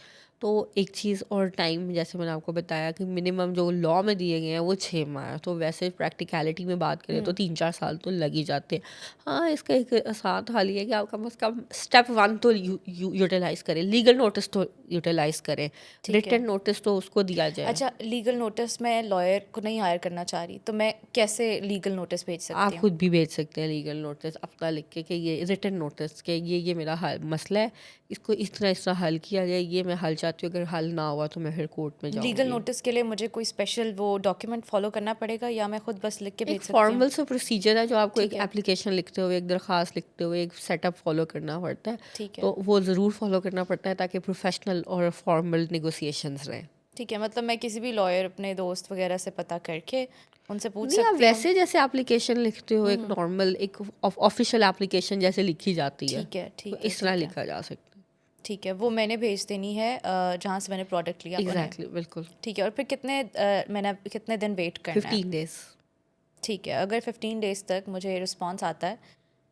तो एक चीज़ और टाइम, जैसे मैंने आपको बताया कि मिनिमम जो लॉ में दिए गए हैं वो 6 माह है, तो वैसे प्रैक्टिकलिटी में बात करें तो 3-4 साल तो लग ही जाते हैं। हाँ, इसका एक आसान हल ये है कि आप कम से कम स्टेप 1 तो यूटिलाइज़ करें, लीगल नोटिस तो यूटिलाइज़ करें, ठीक है। रिटन नोटिस तो उसको दिया जाए। अच्छा, लीगल नोटिस मैं लॉयर को नहीं हायर करना चाह रही, तो मैं कैसे लीगल नोटिस भेज आप सकती हूँ? खुद भी भेज सकते हैं लीगल नोटिस अपना लिख के कि ये रिटन नोटिस के ये मेरा हल मसला है, इसको इस तरह हल किया जाए, ये मैं हल चाहती हूँ, अगर हल ना हुआ तो मैं फिर कोर्ट में लीगल जाऊँगी। नोटिस के लिए मुझे कोई स्पेशल वो डॉक्यूमेंट फॉलो करना पड़ेगा या मैं खुद बस लिख के एक भेज सकती हूँ? फॉर्मल सा प्रोसीजर है जो आपको एक ठीक है। एप्लीकेशन लिखते हुए, एक दरख्वास्त लिखते हुए एक सेटअप फॉलो करना पड़ता है। ठीक है। तो वो ज़रूर फॉलो करना पड़ता है ताकि प्रोफेशनल और फॉर्मल नेगोशिएशंस रहें। ठीक है, मतलब मैं किसी भी लॉयर अपने दोस्त वगैरह से पता करके उनसे पूछ नहीं, आप सकती हूँ? वैसे जैसे एप्लीकेशन लिखते हो, एक नॉर्मल एक ऑफिशियल एप्लीकेशन जैसे लिखी जाती है, ठीक है, तो ठीक है, इस तरह ठीक है। लिखा जा सकता है। ठीक है, वो मैंने भेज देनी है जहाँ से मैंने प्रोडक्ट लिया उन्हें। एग्जैक्टली, बिल्कुल। ठीक है, और फिर मैंने कितने दिन वेट करना है? 15 days। ठीक है, अगर 15 डेज़ तक मुझे रिस्पॉन्स आता है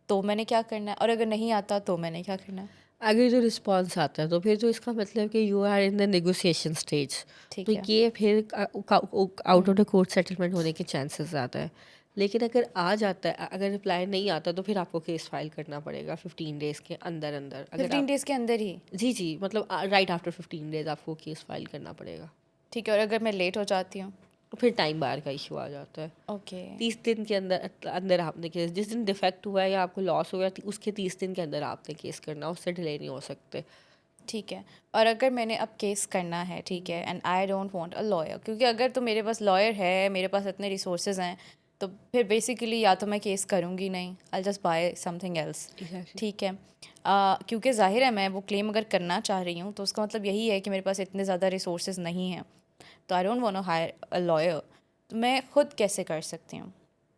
तो मैंने क्या करना है, और अगर नहीं आता तो मैंने क्या करना है? अगर जो रिस्पॉन्स आता है तो फिर तो इसका मतलब कि you are in the negotiation stage. तो ठीक है। ये फिर out of the court settlement होने के चांसेस ज़्यादा है। लेकिन अगर आ जाता है, अगर रिप्लाई नहीं आता तो फिर आपको केस फाइल करना पड़ेगा 15 days के अंदर अंदर। अगर 15 आप डेज़ के अंदर ही? जी मतलब राइट आफ्टर 15 days आपको केस फाइल करना पड़ेगा। ठीक है, और अगर मैं लेट हो जाती हूँ? तो फिर टाइम बार का इशू आ जाता है। ओके। 30 दिन के अंदर अंदर आपने केस, जिस दिन डिफेक्ट हुआ है या आपको लॉस हुआ है उसके 30 दिन के अंदर आपने केस करना, उससे डिले नहीं हो सकते। ठीक है, और अगर मैंने अब केस करना है, ठीक है, and I don't want a lawyer, क्योंकि अगर तो मेरे पास लॉयर है, मेरे पास इतने रिसोर्सेज हैं, तो फिर बेसिकली या तो मैं केस करूँगी नहीं, I just by something else. Exactly. ठीक है। क्योंकि ज़ाहिर है मैं वो क्लेम अगर करना चाह रही हूँ तो उसका मतलब यही है कि मेरे पास इतने ज़्यादा रिसोर्सेज नहीं हैं, तो I don't want to hire a lawyer. तो मैं खुद कैसे कर सकती हूँ?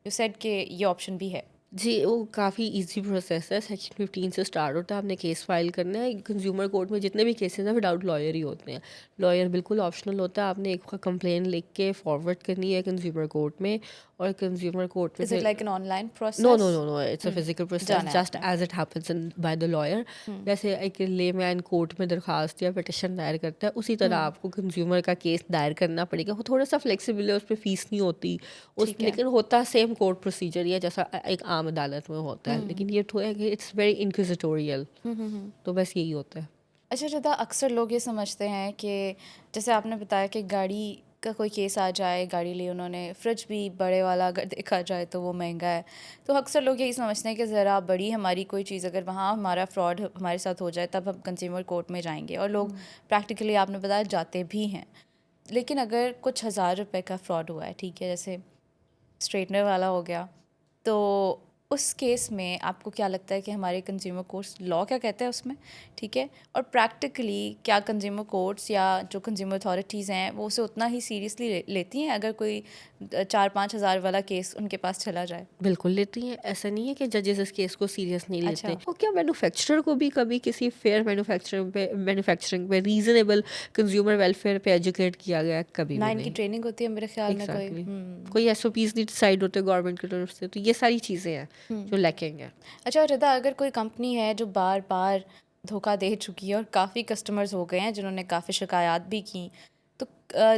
यू सेड कि ये ऑप्शन भी है। जी, वो काफ़ी ईज़ी प्रोसेस है। सेक्शन 15 से स्टार्ट होता है, आपने केस फाइल करना है। कंज़्यूमर कोर्ट में जितने भी केसेज़ हैं विदाउट लॉयर ही होते हैं। लॉयर बिल्कुल ऑप्शनल होता है, आपने एक कंप्लेंट लिख के फॉरवर्ड करनी है कंज़्यूमर कोर्ट में, और कंज़्यूमर कोर्ट में इज़ इट फिर like an online no, process? No, no, no, it's a physical process जाना है जस्ट आपने। As it happens in by the lawyer. जैसे एक लेमैन कोर्ट में दरखास्त या पिटिशन दायर करता है, उसी तरह आपको कंज़्यूमर का केस दायर करना पड़ेगा। वो थोड़ा-सा फ्लेक्सिबल है, उस पे फ़ीस नहीं होती, उस ठीक है। लेकिन होता सेम कोर्ट प्रोसीजर ही है जैसा एक आम अदालत में होता है। लेकिन ये तो है कि इट्स वेरी इंक्विजिटोरियल, तो बस यही होता है। अच्छा रिदा, अक्सर लोग ये समझते हैं कि जैसे आपने बताया कि गाड़ी का कोई केस आ जाए, गाड़ी ली उन्होंने, फ्रिज भी बड़े वाला अगर देखा जाए तो वो महंगा है, तो अक्सर लोग यही समझते हैं कि ज़रा बड़ी हमारी कोई चीज़ अगर वहाँ हमारा फ्रॉड हमारे साथ हो जाए तब हम कंज्यूमर कोर्ट में जाएंगे, और लोग प्रैक्टिकली आपने बताया जाते भी हैं। लेकिन अगर कुछ हज़ार रुपए का फ्रॉड हुआ है, ठीक है, जैसे स्ट्रेटनर वाला हो गया, तो उस केस में आपको क्या लगता है कि हमारे कंज्यूमर कोर्ट्स लॉ क्या कहते हैं उसमें, ठीक है, और प्रैक्टिकली क्या कंज्यूमर कोर्ट्स या जो कंज्यूमर अथॉरिटीज़ हैं वो उसे उतना ही सीरियसली लेती हैं अगर कोई 4-5 हज़ार वाला केस उनके पास चला जाए? बिल्कुल लेती हैं, ऐसा नहीं है कि जजेस इस केस को सीरियस नहीं लेते। अच्छा। और क्या मैन्युफैक्चरर को भी कभी किसी फेयर मैन्युफैक्चरिंग पे रीज़नेबल कंज्यूमर वेलफेयर पे एजुकेट किया गया है? कभी ना भी इनकी नहीं। ट्रेनिंग होती है मेरे ख्याल में कोई। एग्जैक्टली कोई एसओपीज नहीं डिसाइड होते गवर्नमेंट की तरफ से, तो ये सारी चीज़ें हैं जो लैकिंग है। अच्छा रिदा, अगर कोई कंपनी है जो बार बार धोखा दे चुकी है और काफ़ी कस्टमर्स हो गए हैं जिन्होंने काफ़ी शिकायत भी की, तो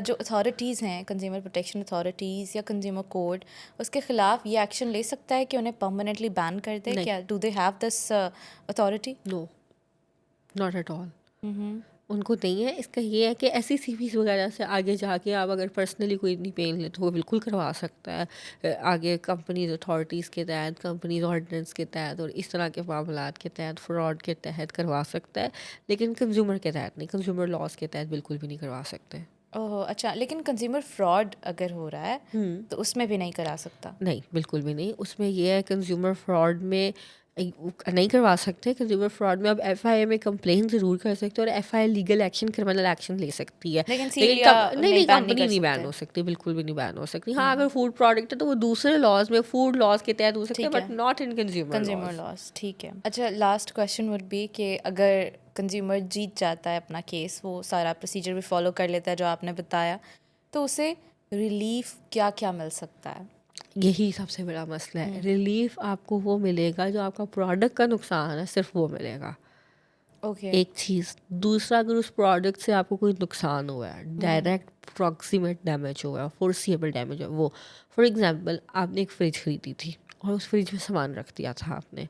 जो अथॉरिटीज़ हैं, कंज्यूमर प्रोटेक्शन अथॉरिटीज़ या कंज्यूमर कोर्ट, उसके ख़िलाफ़ ये एक्शन ले सकता है कि उन्हें परमानेंटली बैन कर दे? नहीं, क्या do they have this authority? No, not at all. उनको नहीं है। इसका ये है कि ऐसी सीवीज़ वगैरह से आगे जाके आप अगर पर्सनली कोई इतनी पेन ले तो वो बिल्कुल करवा सकता है। आगे कंपनीज़ अथॉरिटीज़ के तहत, कंपनीज़ ऑर्डिनेंस के तहत और इस तरह के मामलात के तहत, फ्रॉड के तहत करवा सकता है, लेकिन कंज्यूमर के तहत नहीं, कंज्यूमर लॉस के तहत बिल्कुल भी नहीं करवा सकते। ओह अच्छा, लेकिन कंज्यूमर फ्रॉड अगर हो रहा है तो उसमें भी नहीं करा सकता? नहीं, बिल्कुल भी नहीं। उसमें ये है कंज़्यूमर फ्रॉड में नहीं करवा सकते। कंज़्यूमर फ्रॉड में आप एफआईए में कंप्लेन ज़रूर कर सकते हो, और FIA legal action, criminal action ले सकती है। लेकिन सील लेकिन या नहीं, नहीं नहीं, बैन नहीं कंपनी कर नहीं बैन सकते? हो सकती, बिल्कुल भी नहीं बैन हो सकती। हाँ, अगर फूड प्रोडक्ट है तो वो दूसरे लॉज़ में, फूड लॉज़ के तहत हो सकते हैं, ठीक बट है, not in consumer consumer laws. Loss, ठीक है। अच्छा, लास्ट क्वेश्चन वुड बी कि अगर कंज्यूमर जीत जाता है अपना केस, वो सारा प्रोसीजर भी फॉलो कर लेता है जो आपने बताया, तो उसे रिलीफ क्या क्या मिल सकता है? यही सबसे बड़ा मसला है। रिलीफ़ आपको वो मिलेगा जो आपका प्रोडक्ट का नुकसान है, सिर्फ़ वो मिलेगा। ओके। एक चीज़। दूसरा, अगर उस प्रोडक्ट से आपको कोई नुकसान हुआ है, डायरेक्ट प्रॉक्सिमेट डैमेज हुआ है, फोर्सिएबल डैमेज है, वो फॉर एग्जांपल आपने एक फ़्रिज ख़रीदी थी और उस फ्रिज में सामान रख दिया था आपने,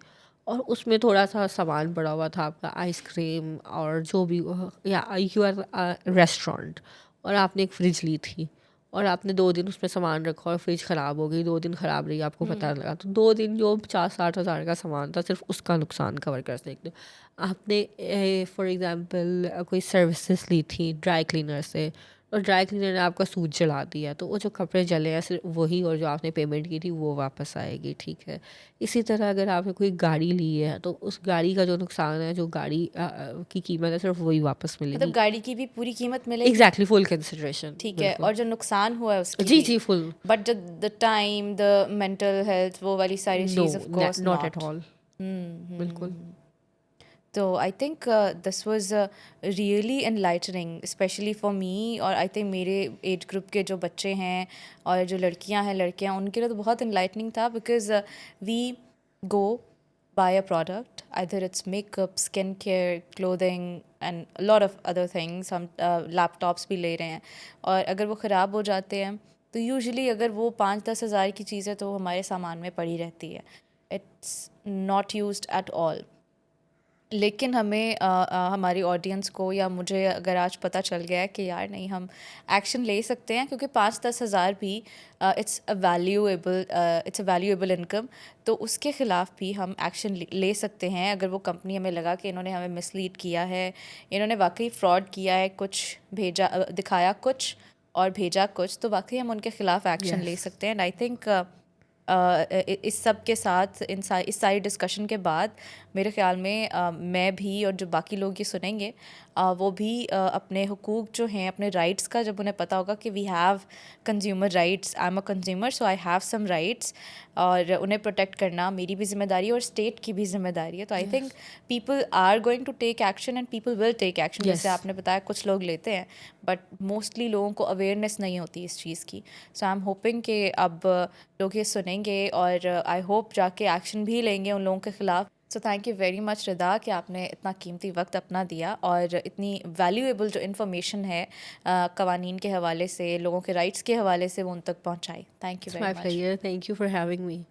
और उसमें थोड़ा सा सामान पड़ा हुआ था आपका, आइसक्रीम और जो भी, या यू आर रेस्टोरेंट, और आपने एक फ़्रिज ली थी और आपने 2 दिन उसमें सामान रखा और फ्रिज ख़राब हो गई, 2 दिन ख़राब रही, आपको पता लगा, तो 2 दिन जो 50-60 हज़ार का सामान था सिर्फ उसका नुकसान कवर कर सकते हो। आपने फॉर एग्जांपल कोई सर्विसेज ली थी ड्राई क्लीनर से, और ड्राई क्लीनर ने आपका सूट जला दिया, तो वो जो कपड़े जले हैं सिर्फ वही, और जो आपने पेमेंट की थी वो वापस आएगी, ठीक है। इसी तरह अगर आपने कोई गाड़ी ली है तो उस गाड़ी का जो नुकसान है, जो गाड़ी की कीमत है, सिर्फ वही वापस मतलब मिलेगी। गाड़ी की भी पूरी कीमत मिलेगी? एग्जैक्टली, फुल कंसिडरेशन, ठीक है, बिल्कुल। और जो नुकसान हुआ है उसकी जी, भी? जी, full. But the time, the mental health, वो वाली सारी नो, चीज़ of course not at not. All, बिल्कुल। तो I think this was really enlightening, specially for me, और आई थिंक मेरे एज ग्रुप के जो बच्चे हैं और जो लड़कियां हैं, लड़के हैं, उनके लिए तो बहुत एनलाइटनिंग था, because we go buy a product, either it's makeup, skincare, clothing and a lot of other things, हम लैपटॉप्स भी ले रहे हैं, और अगर वो ख़राब हो जाते हैं तो यूजुअली अगर वो 5-10 हज़ार की चीज़ है तो वो हमारे सामान में पड़ी रहती है, it's not used at all. लेकिन हमें हमारी ऑडियंस को या मुझे अगर आज पता चल गया है कि यार नहीं, हम एक्शन ले सकते हैं, क्योंकि 5-10 हज़ार भी इट्स अ वैल्यूएबल इनकम, तो उसके ख़िलाफ़ भी हम एक्शन ले सकते हैं। अगर वो कंपनी हमें लगा कि इन्होंने हमें मिसलीड किया है, इन्होंने वाकई फ्रॉड किया है, कुछ भेजा दिखाया कुछ और भेजा कुछ, तो वाकई हम उनके ख़िलाफ़ एक्शन ले यस। सकते हैं। एंड आई थिंक इस सब के साथ इस सारी डिस्कशन के बाद मेरे ख़्याल में मैं भी और जो बाकी लोग ये सुनेंगे वो भी अपने हुकूक जो हैं, अपने राइट्स का जब उन्हें पता होगा कि we have consumer rights, I am a consumer so I have some rights, और उन्हें प्रोटेक्ट करना मेरी भी जिम्मेदारी है और स्टेट की भी जिम्मेदारी है। तो I think people are going to take action and people will take action. जैसे यस। आपने बताया कुछ लोग लेते हैं बट मोस्टली लोगों को अवेयरनेस नहीं होती इस चीज़ की। सो आई एम होपिंग कि अब लोग ये सुनेंगे और आई होप जाके एक्शन भी लेंगे उन लोगों के ख़िलाफ़। So thank you very much Rida कि आपने इतना कीमती वक्त अपना दिया और इतनी वैल्यूएबल जो इन्फॉर्मेशन है कवानीन के हवाले से, लोगों के राइट्स के हवाले से वो उन तक पहुंचाई। Thank you it's very my much. Pleasure, thank you for having me.